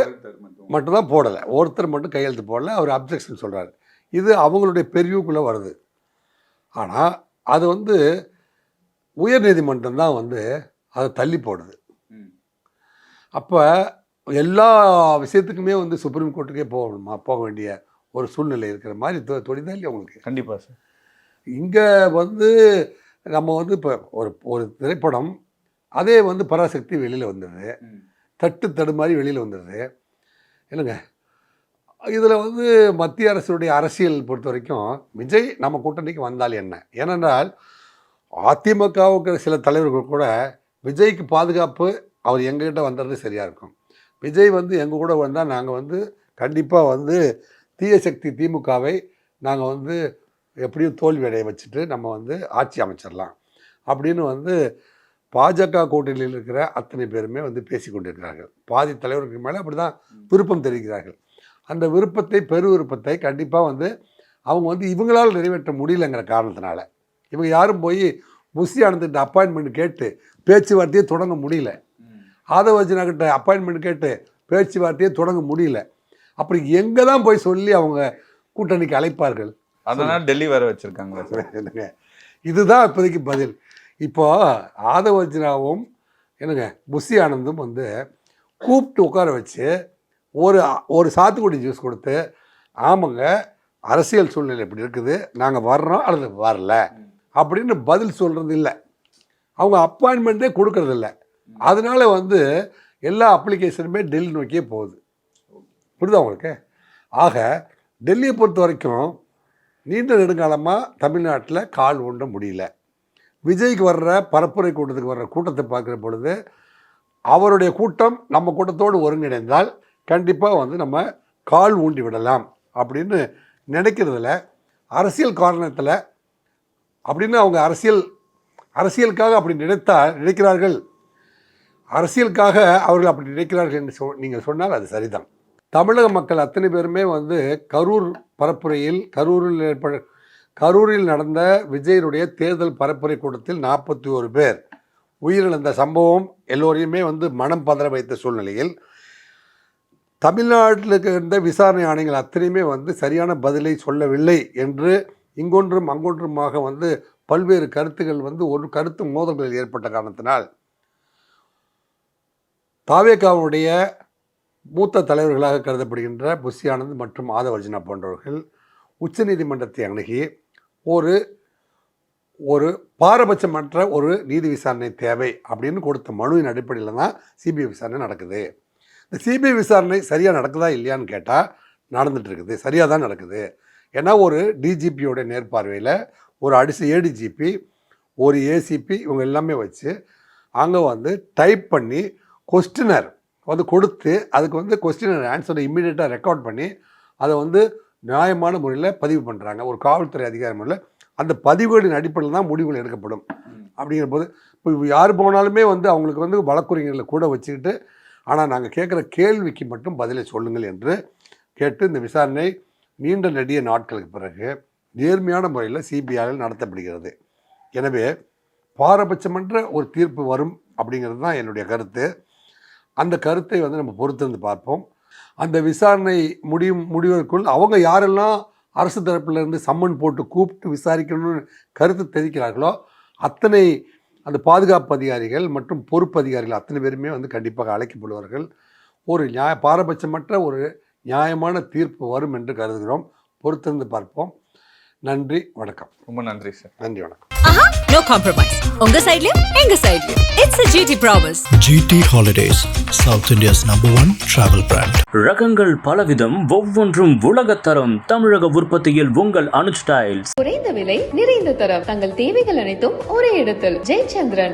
மட்டும்தான் போடலை, ஒருத்தர் மட்டும் கையெழுத்து போடலை. அவர் அப்ஜெக்ஷன் சொல்கிறார். இது அவங்களுடைய பெரிவுக்குள்ளே வருது. ஆனால் அது வந்து உயர்நீதிமன்றம் தான் வந்து அதை தள்ளி போடுது. அப்போ எல்லா விஷயத்துக்குமே வந்து சுப்ரீம் கோர்ட்டுக்கே போக வேண்டிய ஒரு சூழ்நிலை இருக்கிற மாதிரி தொழில்தான் இல்லையா உங்களுக்கு? கண்டிப்பாக சார். இங்கே வந்து நம்ம வந்து இப்போ ஒரு திரைப்படம் அதே வந்து பராசக்தி வெளியில் வந்துடுது, தடுமாறி வெளியில் வந்துடுது இல்லைங்க. இதில் வந்து மத்திய அரசுடைய அரசியல் பொறுத்த வரைக்கும் விஜய் நம்ம கூட்டணிக்கு வந்தால் என்ன? ஏனென்றால் அதிமுகவுக்கு சில தலைவர்கள் கூட விஜய்க்கு பாதுகாப்பு, அவர் எங்ககிட்ட வந்துடுறது சரியாக இருக்கும், விஜய் வந்து எங்கள் கூட வந்தால் நாங்கள் வந்து கண்டிப்பாக வந்து தீய சக்தி திமுகவை நாங்கள் வந்து எப்படியும் தோல்வி அடைய வச்சுட்டு நம்ம வந்து ஆட்சி அமைச்சிடலாம் அப்படின்னு வந்து பாஜக கூட்டணியில் இருக்கிற அத்தனை பேருமே வந்து பேசி கொண்டிருக்கிறார்கள். பாதி தலைவருக்கு மேலே அப்படி தான் விருப்பம் தெரிவிக்கிறார்கள். அந்த விருப்பத்தை, பெரு விருப்பத்தை கண்டிப்பாக வந்து அவங்க வந்து இவங்களால் நிறைவேற்ற முடியலங்கிற காரணத்தினால இவங்க யாரும் போய் புஷி ஆனந்த்கிட்ட அப்பாயின்மெண்ட் கேட்டு பேச்சுவார்த்தையே தொடங்க முடியல, ஆதவ அர்ஜுனா கிட்ட அப்பாயின்மெண்ட் கேட்டு பேச்சுவார்த்தையே தொடங்க முடியல. அப்படி எங்கே தான் போய் சொல்லி அவங்க கூட்டணிக்கு அழைப்பார்கள்? அதனால் டெல்லி வேற வச்சுருக்காங்க. இதுதான் இப்போதைக்கு பதில். இப்போ ஆதவ அர்ஜுனாவும் என்னங்க புஷி ஆனந்தும் வந்து கூப்பிட்டு உட்கார வச்சு ஒரு சாத்துக்குடி ஜூஸ் கொடுத்து, ஆமாங்க அரசியல் சூழ்நிலை இப்படி இருக்குது, நாங்கள் வர்றோம் அல்லது வரல அப்படின்னு பதில் சொல்கிறது இல்லை. அவங்க அப்பாயின்மெண்ட்டே கொடுக்கறதில்ல. அதனால வந்து எல்லா அப்ளிகேஷனுமே டெல்லி நோக்கியே போகுது. புரியுதா உங்களுக்கு? ஆக டெல்லியை பொறுத்த வரைக்கும் நீண்ட நெடுங்காலமாக தமிழ்நாட்டில் கால் ஊன்ற முடியல. விஜய்க்கு வர்ற பரப்புரை கூட்டத்துக்கு வர்ற கூட்டத்தை பார்க்குற பொழுது அவருடைய கூட்டம் நம்ம கூட்டத்தோடு ஒருங்கிணைந்தால் கண்டிப்பாக வந்து நம்ம கால் ஊண்டி விடலாம் அப்படின்னு நினைக்கிறதுல அரசியல் காரணத்தில் அப்படின்னு அவங்க அரசியலுக்காக அப்படி நினைக்கிறார்கள். அரசியலுக்காக அவர்கள் அப்படி நினைக்கிறார்கள் என்று நீங்கள் சொன்னால் அது சரிதான். தமிழக மக்கள் அத்தனை பேருமே வந்து கரூர் பரப்புரையில் கரூரில் நடந்த விஜயனுடைய தேர்தல் பரப்புரை கூட்டத்தில் 41 பேர் உயிரிழந்த சம்பவம் எல்லோரையுமே வந்து மனம் பதற வைத்த சூழ்நிலையில் தமிழ்நாட்டில் இருந்த விசாரணை ஆணையங்கள் அத்தனையுமே வந்து சரியான பதிலை சொல்லவில்லை என்று இங்கொன்றும் அங்கொன்றுமாக வந்து பல்வேறு கருத்துகள் வந்து ஒரு கருத்து மோதல்கள் ஏற்பட்ட காரணத்தினால் தாவேகாவுடைய மூத்த தலைவர்களாக கருதப்படுகின்ற புஷி ஆனந்த் மற்றும் ஆதவ அர்ஜுனா போன்றவர்கள் உச்சநீதிமன்றத்தை அணுகி ஒரு பாரபட்சமற்ற ஒரு நீதி விசாரணை தேவை அப்படின்னு கொடுத்த மனுவின் அடிப்படையில் தான் சிபிஐ விசாரணை நடக்குது. இந்த சிபிஐ விசாரணை சரியாக நடக்குதா இல்லையான்னு கேட்டால் நடந்துட்டு இருக்குது, சரியாக தான் நடக்குது. ஏன்னா ஒரு டிஜிபியோட நேர்பார்வையில் ஒரு ஏடிஜிபி, ஒரு ஏசிபி இவங்க எல்லாமே வச்சு அங்கே வந்து டைப் பண்ணி கொஸ்டினர் வந்து கொடுத்து அதுக்கு வந்து கொஸ்டினர் ஆன்சரை இம்மீடியட்டாக ரெக்கார்ட் பண்ணி அதை வந்து நியாயமான முறையில் பதிவு பண்ணுறாங்க ஒரு காவல்துறை அதிகாரி முறையில். அந்த பதிவுகளின் அடிப்படையில் தான் முடிவுகள் எடுக்கப்படும். அப்படிங்கிற போது இப்போ யார் போனாலுமே வந்து அவங்களுக்கு வந்து வழக்குரைஞர்களை கூட வச்சுக்கிட்டு ஆனால் நாங்கள் கேட்குற கேள்விக்கு மட்டும் பதிலை சொல்லுங்கள் என்று கேட்டு இந்த விசாரணை நீண்ட நெடிய நாட்களுக்கு பிறகு நேர்மையான முறையில் சிபிஐயில் நடத்தப்படுகிறது. எனவே பாரபட்சமற்ற ஒரு தீர்ப்பு வரும் அப்படிங்கிறது தான் என்னுடைய கருத்து. அந்த கருத்தை வந்து நம்ம பொறுத்திருந்து பார்ப்போம். அந்த விசாரணை முடிவதற்குள் அவங்க யாரெல்லாம் அரசு தரப்பிலிருந்து சம்மன் போட்டு கூப்பிட்டு விசாரிக்கணும்னு கருத்து தெரிவிக்கிறார்களோ அத்தனை அந்த பாதுகாப்பு அதிகாரிகள் மற்றும் பொறுப்பு அதிகாரிகள் அத்தனை பேருமே வந்து கண்டிப்பாக அழைக்கப்படுவார்கள். ஒரு பாரபட்சமற்ற ஒரு நியாயமான தீர்ப்பு வரும் என்று கருதுகிறோம். பொறுத்திருந்து பார்ப்போம். நன்றி, வணக்கம். ரொம்ப நன்றி சார். நன்றி, வணக்கம். No compromise. உங்க சைடுலயும் எங்க சைடுலயும். It's a GT promise. GT Holidays, South India's #1 travel brand. ரகங்கள் பலவிதம், ஒவ்வொன்றும் உலகத்தரம். தமிழக உற்பத்தியில் உங்கள் அனுஜ் டைல்ஸ். குறைந்த விலை, நிறைந்த தரம். தங்கள் தேவைகள் அனைத்தும் ஒரே இடத்தில். ஜெயச்சந்திரன்.